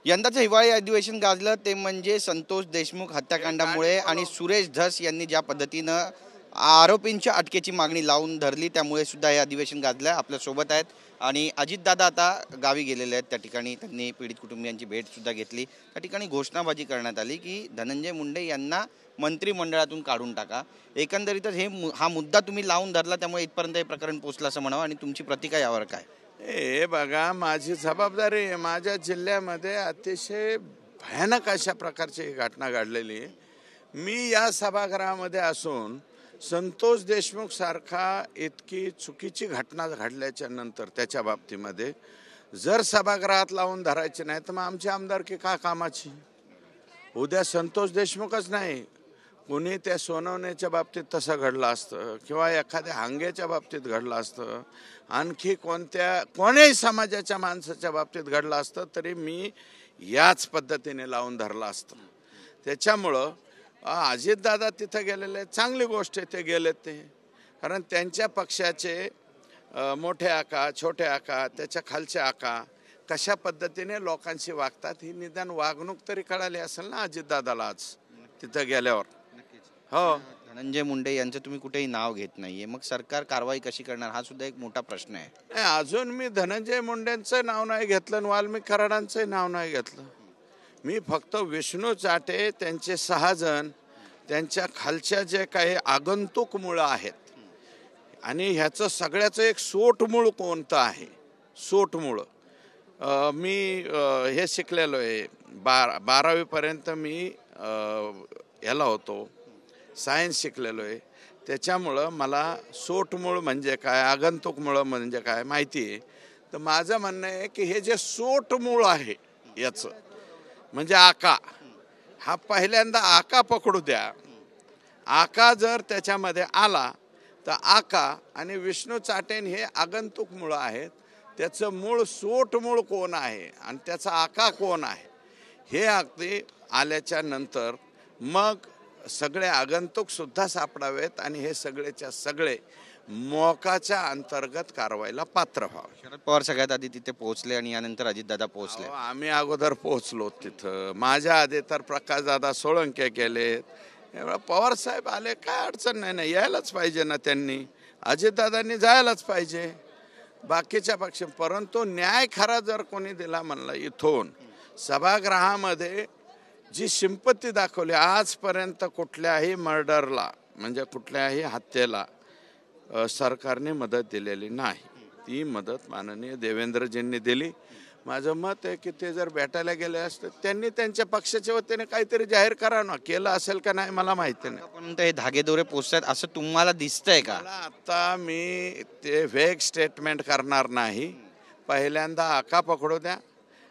यंदाचं हिवाळी अधिवेशन गाजलं ते म्हणजे संतोष देशमुख हत्याकांडामुळे आणि सुरेश धस यांनी ज्या पद्धतीनं आरोपींच्या अटकेची मागणी लावून धरली त्यामुळे सुद्धा हे अधिवेशन गाजलं. आपल्या सोबत आहेत आणि अजितदादा आता गावी गेलेले आहेत. त्या ठिकाणी त्यांनी पीडित कुटुंबियांची भेट सुद्धा घेतली. त्या ठिकाणी घोषणाबाजी करण्यात आली की धनंजय मुंडे यांना मंत्रिमंडळातून काढून टाका. एकंदरीतच हा मुद्दा तुम्ही लावून धरला त्यामुळे इथपर्यंत हे प्रकरण पोहोचलं असं म्हणावं. आणि तुमची प्रतिक्रिया यावर काय? हे बघा, माझी जबाबदारी आहे. माझ्या जिल्ह्यामध्ये अतिशय भयानक अशा प्रकारची घटना घडलेली आहे. मी या सभागृहामध्ये असून संतोष देशमुख सारखा इतकी चुकीची घटना घडल्याच्या नंतर त्याच्या बाबतीमध्ये जर सभागृहात लावून धरायची नाही तर मग आमची आमदारकी का कामाची? उद्या संतोष देशमुखच नाही, कोणी त्या सोनवण्याच्या बाबतीत तसं घडलं असतं किंवा एखाद्या हांग्याच्या बाबतीत घडलं असतं, आणखी कोण्याही समाजाच्या माणसाच्या बाबतीत घडलं असतं तरी मी याच पद्धतीने लावून धरलं असतं. त्याच्यामुळं अजितदादा तिथं गेलेले चांगली गोष्ट आहे. ते गेलेत ते कारण त्यांच्या पक्षाचे मोठे आका, छोटे आका, त्याच्या खालचे आका कशा पद्धतीने लोकांशी वागतात ही निदान वागणूक तरी कळाली असेल ना अजितदादाला आज तिथं गेल्यावर. हो, धनंजय मुंडे यांचं तुम्ही कुठेही नाव घेत नाहीये, मग सरकार कारवाई कशी करणार हा सुद्धा एक मोठा प्रश्न आहे. अजून मी धनंजय मुंडेंचं नाव नाही घेतलं आणि वाल्मिक कराडांचं नाव नाही घेतलं. मी फक्त विष्णू चाटे, त्यांचे 6 जण, त्यांच्या खालच्या जे काही आगंतुक मुळं आहेत आणि ह्याचं सगळ्याचं एक सोटमूळ कोणतं आहे, सोटमूळ. मी हे शिकलेलो आहे. 12वीपर्यंत मी ह्याला होतो, सायन्स शिकलेलो आहे. त्याच्यामुळं मला सोटमूळ म्हणजे काय, आगंतुक मूळ म्हणजे काय माहिती आहे. तर माझं म्हणणं आहे की हे जे सोटमूळ आहे याचं म्हणजे आका, हा पहिल्यांदा आका पकडू द्या. आका जर त्याच्यामध्ये आला तर आका आणि विष्णू चाटेन हे आगंतुक मुळं आहेत. त्याचं मूळ सोटमूळ कोण आहे आणि त्याचा आका कोण आहे हे अगदी आल्याच्या नंतर मग सगळे आगंतुक सुद्धा सापडावेत आणि हे सगळेच्या सगळे मोकाच्या अंतर्गत कारवाईला पात्र व्हावे. शरद पवार सगळ्यात आधी तिथे पोहोचले आणि यानंतर अजितदादा पोहोचले. आम्ही अगोदर पोहोचलो तिथं. माझ्या आधी तर प्रकाशदादा सोळंके केलेत. पवार साहेब आले, काय अडचण नाही, यायलाच पाहिजे ना त्यांनी. अजितदादांनी जायलाच पाहिजे बाकीच्या पक्ष. परंतु न्याय खरा जर कोणी दिला म्हणला इथून सभागृहामध्ये जी सिंपत्ती दाखवली आजपर्यंत कुठल्याही मर्डरला म्हणजे कुठल्याही हत्येला सरकारने मदत दिलेली नाही. ती मदत माननीय देवेंद्रजींनी दिली. माझं मत आहे की ते जर भेटायला गेले असते त्यांनी त्यांच्या पक्षाच्या वतीने काहीतरी जाहीर करावं ना. केलं असेल का नाही मला माहिती नाही. पण ते धागेदोरे पोचतात असं तुम्हाला दिसतंय का? आता मी ते वेग स्टेटमेंट करणार नाही. पहिल्यांदा आका पकडू द्या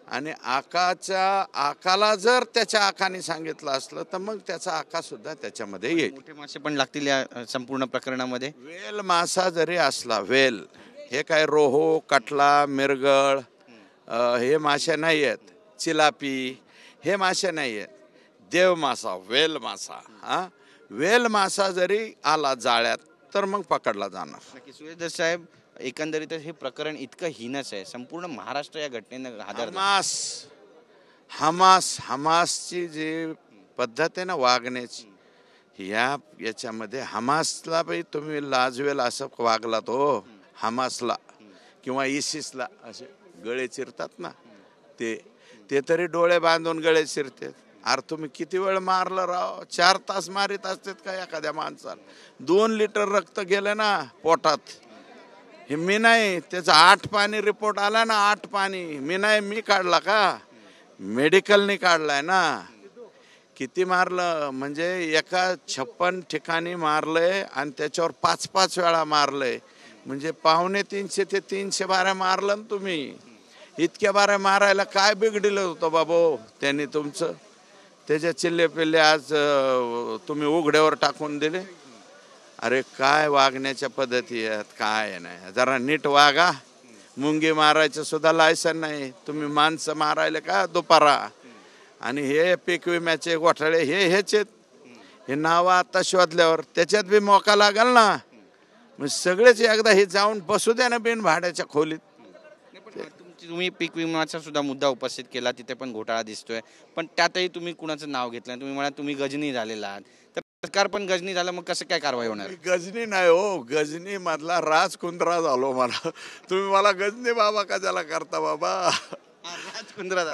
आणि आकाला जर त्याच्या आकाने सांगितलं असलं तर मग त्याचा आका सुद्धा त्याच्यामध्ये येईल. मोठे मासे पण लागतील या संपूर्ण प्रकरणामध्ये. वेल मासा जरी असला, वेल हे काय रोहो, कटला, मिरगळ हे मासे नाही आहेत, चिलापी हे मासे नाही आहेत. देव मासा, वेल मासा, वेल मासा जरी आला जाळ्यात तर मग पकडला जाणार. नक्की सुरेश साहेब, एकंदरीतच हे प्रकरण इतकं हीनच आहे, संपूर्ण महाराष्ट्र या घटनेनं हादरला. हमासची जी पद्धत आहे ना वागण्याची, याच्यामध्ये हमासला बाई तुम्ही लाजवेल असं वागलात हो. हमासला किंवा इसिसला असे गळे चिरतात ना, ते तरी डोळे बांधून गळे चिरतात. अरे तुम्ही किती वेळ मारलं राव? 4 तास मारित असतात का एखाद्या माणसाला? 2 लिटर रक्त गेलं ना पोटात. हे मी नाही, त्याचा 8 पाणी रिपोर्ट आला ना, 8 पाणी मी नाही, मी काढला का? मेडिकलने काढलाय ना. किती मारलं म्हणजे एका 56 ठिकाणी मारलंय आणि त्याच्यावर 5-5 वेळा मारलंय म्हणजे 250 ते 312 मारलं ना तुम्ही. इतक्या बाऱ्या मारायला काय बिघडिलं होतं बाबो त्यांनी तुमचं? त्याच्या चिल्ले पिल्ले आज तुम्ही उघड्यावर टाकून दिले. अरे काय वागण्याच्या पद्धती आहेत, काय नाही. जरा नीट वागा. मुंगी मारायचं सुद्धा लायसन नाही, तुम्ही माणसं मारायला का दुपारा? आणि हे पीक विम्याचे घोटाळे हेच हे नाव आता शोधल्यावर त्याच्यात बी मोका लागल ना. मग सगळेच एकदा हे जाऊन बसू द्या ना बिन भाड्याच्या खोलीत. तुम्ही पीक विम्याचा सुद्धा मुद्दा उपस्थित केला, तिथे पण घोटाळा दिसतोय, पण त्यातही तुम्ही कुणाचं नाव घेतलं? तुम्ही म्हणा तुम्ही गजनी झालेला आहात, तर सरकार पण गजनी झालं, मग कसं काय कारवाई होणार? मी गजनी नाही हो, गजनी मधला राजकुंद्रा झालो मला. तुम्ही मला गजनी बाबा कशाला करता बाबा?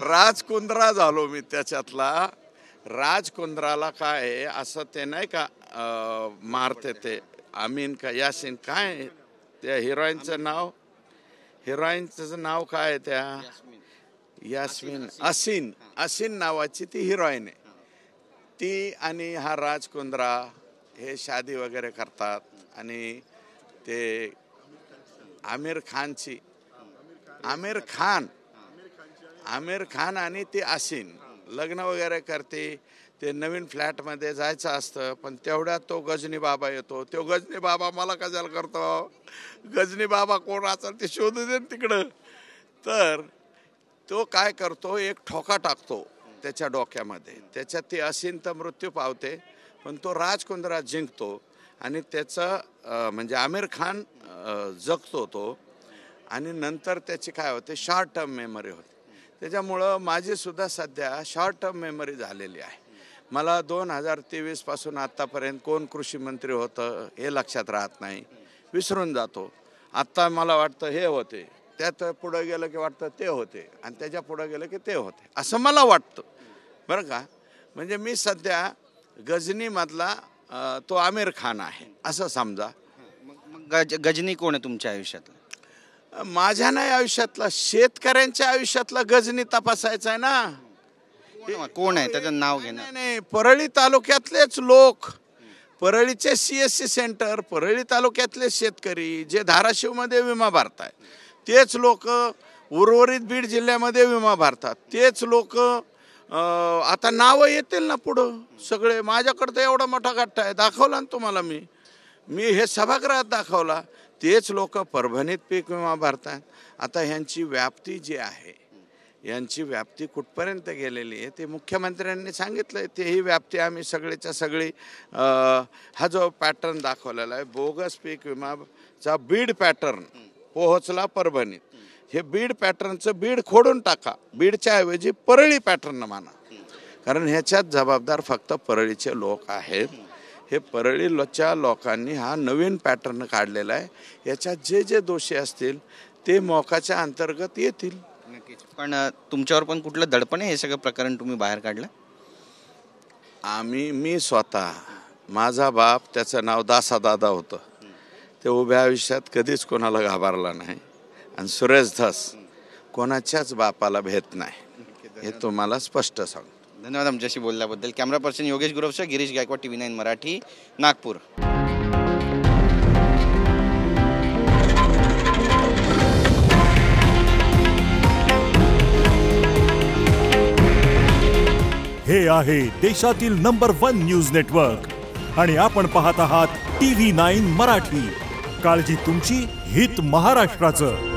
राजकुंद्रा झालो मी त्याच्यातला. राजकुंद्राला काय आहे, असं ते नाही का मारते ते आमीन का यासीन, काय त्या हिरोईनचं नाव, हिरोईनचं नाव काय आहे त्या? यास्मिन असीन, असीन नावाची ती हिरोईन आहे ती. आणि हा राजकुंद्रा हे शादी वगैरे करतात. आणि ते आमिर खान आणि ती असीन लग्न वगैरे करते. ते नवीन फ्लॅटमध्ये जायचं असतं, पण तेवढ्यात तो गजनी बाबा येतो. तो गजनी बाबा मला कशाला करतो? गजनी बाबा कोण असेल ते शोधू दे तिकडं. तर तो काय करतो, एक ठोका टाकतो त्याच्या डोक्यामध्ये. त्याच्यात ती असीन तर मृत्यू पावते, पण तो राजकुंद्रा जिंकतो आणि त्याचं म्हणजे आमिर खान जगतो तो. आणि नंतर त्याची काय होते, शॉर्ट टर्म मेमरी होते. त्याच्यामुळं माझी सुद्धा सध्या शॉर्ट टर्म मेमरी झालेली आहे. मला 2023 पासून आत्तापर्यंत कोण कृषी मंत्री होतं हे लक्षात राहत नाही, विसरून जातो. आत्ता मला वाटतं हे होते, त्यात पुढं गेलं की वाटतं ते होते, आणि त्याच्या पुढं गेलं की ते होते, असं मला वाटतं बरं का. म्हणजे मी सध्या गजनीमधला तो आमिर खान आहे असं समजा. गजनी कोण आहे तुमच्या आयुष्यातला? माझ्या नाही आयुष्यातला, शेतकऱ्यांच्या आयुष्यातला गजनी तपासायचा आहे ना. कोण आहे त्याचं नाव घेणं? नाही, परळी तालुक्यातलेच लोक, परळीचे CSC सेंटर, परळी तालुक्यातले शेतकरी जे धाराशिवमध्ये विमा भरताय तेच लोक, उर्वरित बीड जिल्ह्यामध्ये विमा भरतात तेच लोक. आता नावं येतील ना पुढं सगळे. माझ्याकडं तर एवढा मोठा गठ्ठा आहे, दाखवला ना तुम्हाला मी हे सभागृहात दाखवला. तेच लोक परभणीत पीक विमा भरतात. आता ह्यांची व्याप्ती जी आहे, यांची व्याप्ती कुठपर्यंत गेलेली आहे ते मुख्यमंत्र्यांनी सांगितलं. तेही व्याप्ती आम्ही सगळेच्या सगळी हा जो पॅटर्न दाखवलेला आहे, बोगस पीक विमाचा बीड पॅटर्न पोहोचला परभणीत. हे बीड पॅटर्नचं बीड खोडून टाका, बीडच्या ऐवजी परळी पॅटर्न माना, कारण ह्याच्यात जबाबदार फक्त परळीचे लोक आहेत. हे परळीच्या लोकांनी हा नवीन पॅटर्न काढलेला आहे. याच्यात जे जे दोषी असतील ते मोकाच्या अंतर्गत येतील. पण तुमच्यावर पण कुठलं दडपण आहे हे सगळं प्रकरण तुम्ही बाहेर काढलं? मी स्वतः, माझा बाप त्याचं नाव दासादादा होतं, ते उभ्या आयुष्यात कधीच कोणाला घाबरला नाही. आणि सुरेश धस कोणाच्याच बापाला भेट नाही, हे तुम्हाला स्पष्ट सांगतो. धन्यवाद आमच्याशी बोलल्याबद्दल. कॅमेरा पर्सन योगेश गुरवसह गिरीश गायकवाड, TV9 मराठी, नागपूर. हे आहे देशातील नंबर 1 न्यूज नेटवर्क आणि आपण पाहत आहात TV9 मराठी. काळजी तुमची, हित महाराष्ट्राचं.